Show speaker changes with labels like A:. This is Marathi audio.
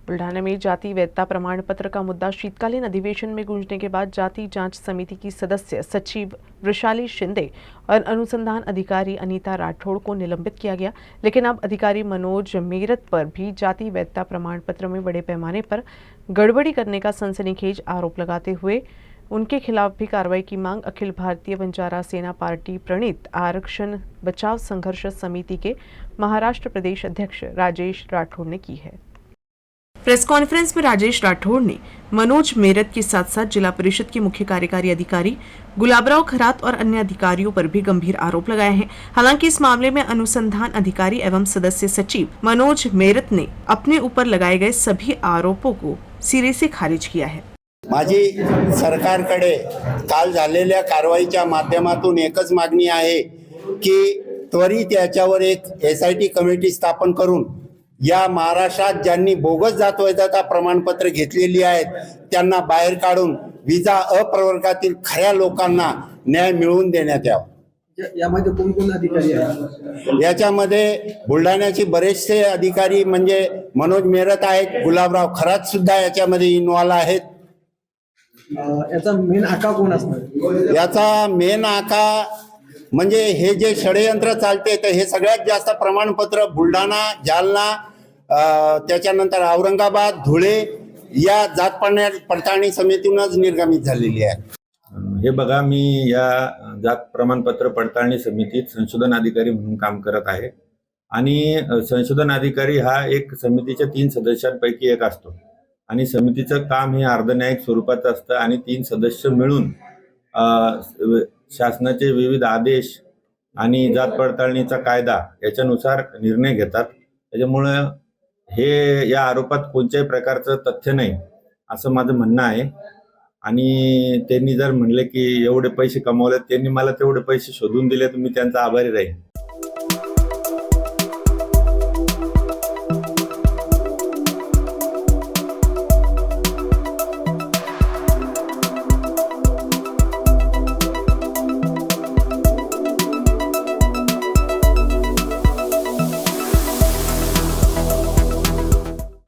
A: बुल्ढाना में जाति वैधता प्रमाण पत्र का मुद्दा शीतकालीन अधिवेशन में गूंजने के बाद जाति जांच समिति की सदस्य सचिव वृषाली शिंदे और अनुसंधान अधिकारी अनीता राठौड़ को निलंबित किया गया। लेकिन अब अधिकारी मनोज मेरत पर भी जाति वैधता प्रमाण पत्र में बड़े पैमाने पर गड़बड़ी करने का सनसनीखेज आरोप लगाते हुए उनके खिलाफ भी कार्रवाई की मांग अखिल भारतीय बंजारा सेना पार्टी प्रणीत आरक्षण बचाव संघर्ष समिति के महाराष्ट्र प्रदेश अध्यक्ष राजेश राठौड़ ने की है। प्रेस कॉन्फ्रेंस में राजेश राठौड़ ने मनोज मेरत के साथ साथ जिला परिषद के मुख्य कार्यकारी अधिकारी गुलाबराव खरात और अन्य अधिकारियों पर भी गंभीर आरोप लगाए हैं। हालांकि इस मामले में अनुसंधान अधिकारी एवं सदस्य सचिव मनोज मेरत ने अपने ऊपर लगाए गए सभी आरोपों को सिरे से खारिज किया है।
B: माझी सरकारकडे काल झालेल्या कारवाईच्या माध्यमातून एकच मागणी आहे की त्वरित याच्यावर एक SIT कमिटी स्थापन करून या महाराष्ट्रात ज्यांनी बोगस जात वैधता प्रमाणपत्र घेतलेली आहेत त्यांना बाहेर काढून विजा अप्रवर्गातील खऱ्या लोकांना न्याय मिळवून देण्यात यावा।
C: यामध्ये कोण कोण अधिकारी आहेत?
B: याच्यामध्ये बुलढाण्याचे बरेचसे अधिकारी म्हणजे मनोज मेरत आहेत, गुलाबराव खरात सुद्धा याच्यामध्ये इन्व्हॉल्व आहेत।
C: याचा मेन आका कोण असणार?
B: याचा मेन आका म्हणजे हे जे षडयंत्र चालते तर हे सगळ्यात जास्त प्रमाणपत्र बुलढाणा, जालना, त्याच्यानंतर औरंगाबाद, धुळे या जात पडताळणी समितीनंच निर्गमित झालेली आहे।
D: हे बघा, मी या जात प्रमाणपत्र पडताळणी समितीत संशोधन अधिकारी म्हणून काम करत आहे आणि संशोधन अधिकारी हा एक समितीच्या 3 सदस्यांपैकी एक असतो आणि समितीचं काम हे अर्धन्यायिक स्वरूपाचं असतं आणि 3 सदस्य मिळून शासनाचे विविध आदेश आणि जात पडताळणीचा कायदा याच्यानुसार निर्णय घेतात। त्याच्यामुळे हे या आरोपात कोणत्याही प्रकारचं तथ्य नाही असं माझं म्हणणं आहे आणि त्यांनी जर म्हणले की एवढे पैसे कमवले, त्यांनी मला तेवढे पैसे शोधून दिले तर मी त्यांचा आभारी राहीन।